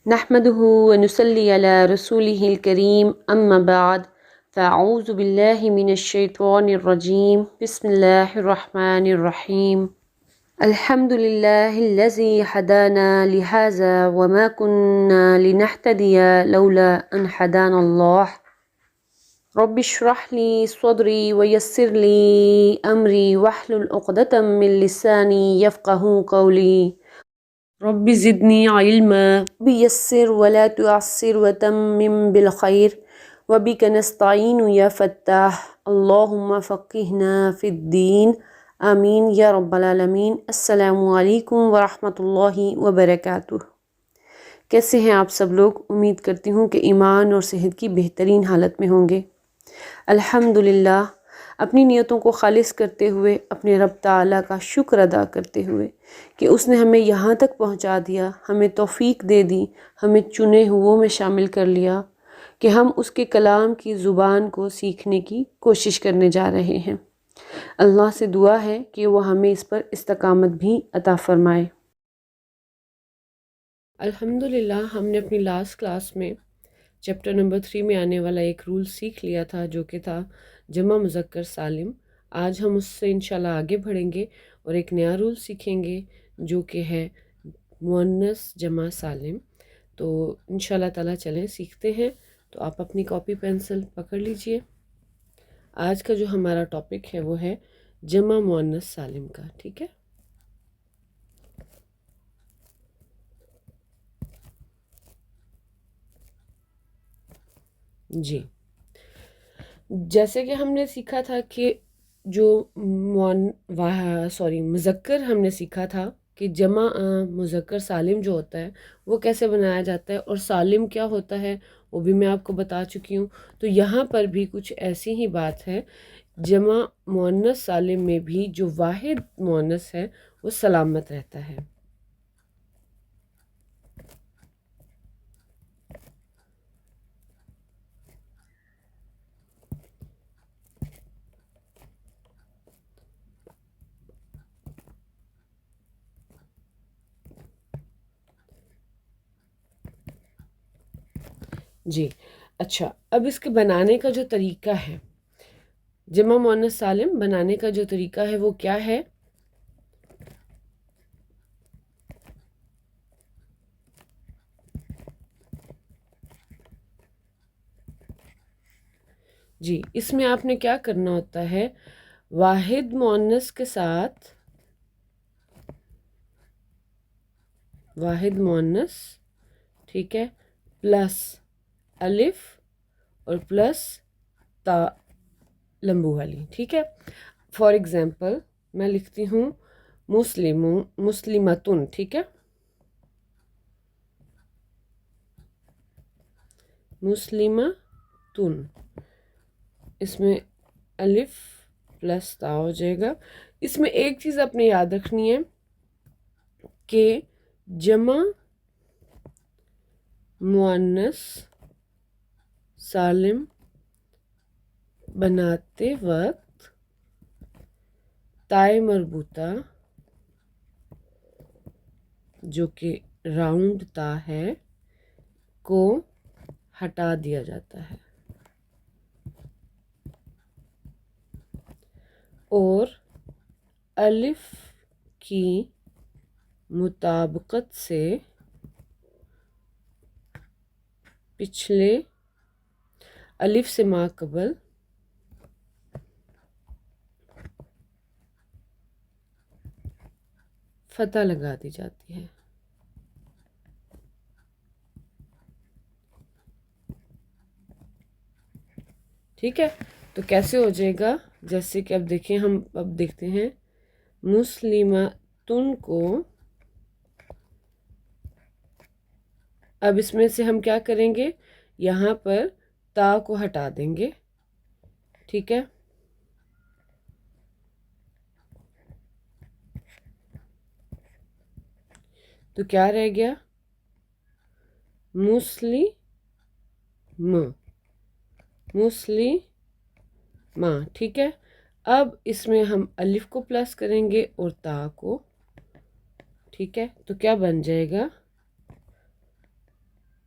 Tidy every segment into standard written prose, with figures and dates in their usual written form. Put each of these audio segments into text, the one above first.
نحمده ونصلي على رسوله الكريم أما بعد فأعوذ بالله من الشيطان الرجيم بسم الله الرحمن الرحيم الحمد لله الذي هدانا لهذا وما كنا لنهتدي لولا أن هدانا الله رب اشرح لي صدري ويسر لي أمري واحلل عقدة من لساني يفقه قولي رب زدني علما بيسر ولا تعسر وتمم بالخير وبك نستعين يا فتاح اللهم فقهنا في الدين آمین یا رب العالمین۔ السلام علیکم ورحمۃ اللہ وبرکاتہ۔ کیسے ہیں آپ سب لوگ؟ امید کرتی ہوں کہ ایمان اور صحت کی بہترین حالت میں ہوں گے۔ الحمدللہ، اپنی نیتوں کو خالص کرتے ہوئے اپنے رب تعالیٰ کا شکر ادا کرتے ہوئے کہ اس نے ہمیں یہاں تک پہنچا دیا، ہمیں توفیق دے دی، ہمیں چنے ہوئوں میں شامل کر لیا کہ ہم اس کے کلام کی زبان کو سیکھنے کی کوشش کرنے جا رہے ہیں۔ اللہ سے دعا ہے کہ وہ ہمیں اس پر استقامت بھی عطا فرمائے۔ الحمدللہ، ہم نے اپنی لاسٹ کلاس میں چیپٹر نمبر 3 میں آنے والا ایک رول سیکھ لیا تھا، جو کہ تھا جمع مذکر سالم۔ آج ہم اس سے انشاءاللہ آگے بڑھیں گے اور ایک نیا رول سیکھیں گے جو کہ ہے مؤنث جمع سالم۔ تو انشاءاللہ تعالیٰ چلیں سیکھتے ہیں۔ تو آپ اپنی کاپی پینسل پکڑ لیجئے۔ آج کا جو ہمارا ٹاپک ہے وہ ہے جمع مؤنث سالم کا، ٹھیک ہے؟ جی، جیسے کہ ہم نے سیکھا تھا کہ جو مذکر ہم نے سیکھا تھا کہ جمع مذکر سالم جو ہوتا ہے وہ کیسے بنایا جاتا ہے، اور سالم کیا ہوتا ہے وہ بھی میں آپ کو بتا چکی ہوں۔ تو یہاں پر بھی کچھ ایسی ہی بات ہے، جمع مؤنث سالم میں بھی جو واحد مؤنث ہے وہ سلامت رہتا ہے۔ جی اچھا، اب اس کے بنانے کا جو طریقہ ہے، جمع مؤنث سالم بنانے کا جو طریقہ ہے وہ کیا ہے؟ جی، اس میں آپ نے کیا کرنا ہوتا ہے، واحد مؤنث کے ساتھ واحد مؤنث، ٹھیک ہے، پلس الف اور پلس تا لمبو والی، ٹھیک ہے۔ فار ایگزامپل میں لکھتی ہوں مسلمتن، ٹھیک ہے، مسلمتن، اس میں الف پلس تا ہو جائے گا۔ اس میں ایک چیز آپ نے یاد رکھنی ہے کہ جمع مؤنث سالم بناتے وقت تائے مربوطہ جو کہ راؤنڈ تا ہے کو ہٹا دیا جاتا ہے، اور الف کی مطابقت سے پچھلے الف سے ما قبل فتح لگا دی جاتی ہے۔ ٹھیک ہے، تو کیسے ہو جائے گا؟ جیسے کہ اب دیکھیں، ہم اب دیکھتے ہیں مسلمتن کو، اب اس میں سے ہم کیا کریں گے، یہاں پر تا کو ہٹا دیں گے، ٹھیک ہے۔ تو کیا رہ گیا، مسلمہ، ٹھیک ہے۔ اب اس میں ہم الف کو پلس کریں گے اور تا کو، ٹھیک ہے، تو کیا بن جائے گا،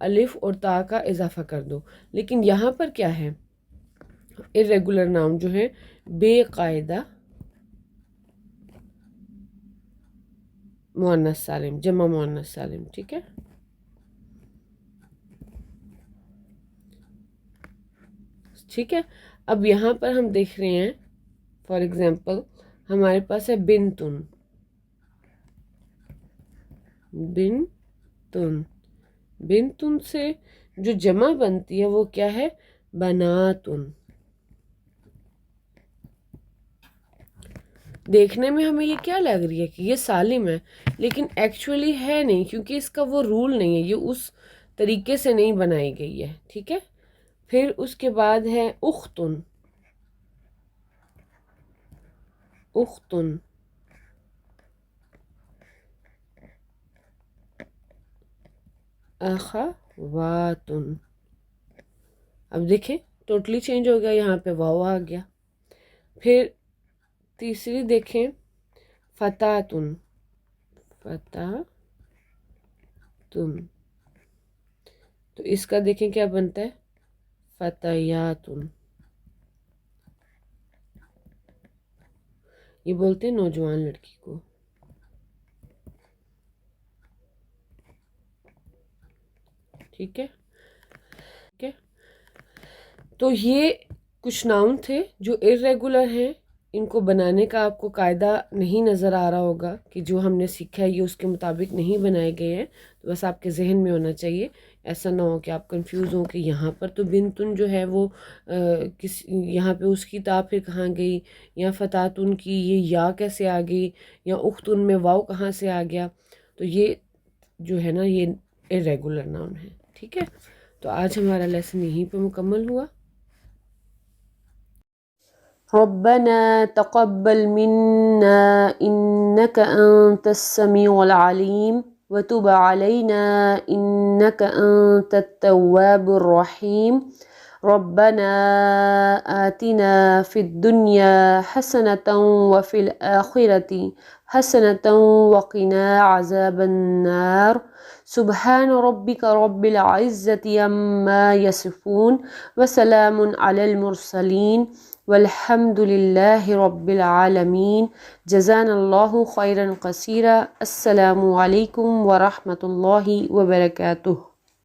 الف اور تا کا اضافہ کر دو. لیکن یہاں پر کیا ہے، irregular noun جو ہے بے قاعدہ مؤنث سالم، جمع مؤنث سالم. ٹھیک ہے، ٹھیک ہے. اب یہاں پر ہم دیکھ رہے ہیں فار ایگزامپل ہمارے پاس ہے بنتن، بنتن، بنتن سے جو جمع بنتی ہے وہ کیا ہے، بناتن. دیکھنے میں ہمیں یہ کیا لگ رہی ہے کہ یہ سالم ہے، لیکن ایکچولی ہے نہیں، کیونکہ اس کا وہ رول نہیں ہے، یہ اس طریقے سے نہیں بنائی گئی ہے. ٹھیک ہے. پھر اس کے بعد ہے اختن، اختن، اخواتن. اب دیکھیں ٹوٹلی چینج ہو گیا، یہاں پہ واو آ گیا. پھر تیسری دیکھیں فتاتن، فتاتن، تو اس کا دیکھیں کیا بنتا ہے، فتیاتن. یہ بولتے ہیں نوجوان لڑکی کو. ٹھیک ہے، ٹھیک ہے. تو یہ کچھ ناؤن تھے جو irregular ہیں. ان کو بنانے کا آپ کو قاعدہ نہیں نظر آ رہا ہوگا کہ جو ہم نے سیکھا ہے یہ اس کے مطابق نہیں بنائے گئے ہیں، تو بس آپ کے ذہن میں ہونا چاہیے. ایسا نہ ہو کہ آپ کنفیوز ہوں کہ یہاں پر تو بنتن جو ہے وہ یہاں پہ اس کی تا پھر کہاں گئی، یا فتاتن کی یہ یا کیسے آ گئی، یا اختن میں واو کہاں سے آ گیا. تو یہ جو ہے نا یہ irregular ناؤن ہے. ٹھیک ہے، تو آج ہمارا لیسن یہیں پہ مکمل ہوا. ربنا تقبل منا إنك أنت السميع العليم وتب علينا إنك أنت التواب الرحيم. ربنا آتنا في الدنيا حسنة وفي الآخرة حسنة وقنا عذاب النار. سبحان ربك رب العزة عما يصفون وسلام على المرسلين والحمد لله رب العالمين. جزانا الله خيرا كثيرا. السلام عليكم ورحمة الله وبركاته.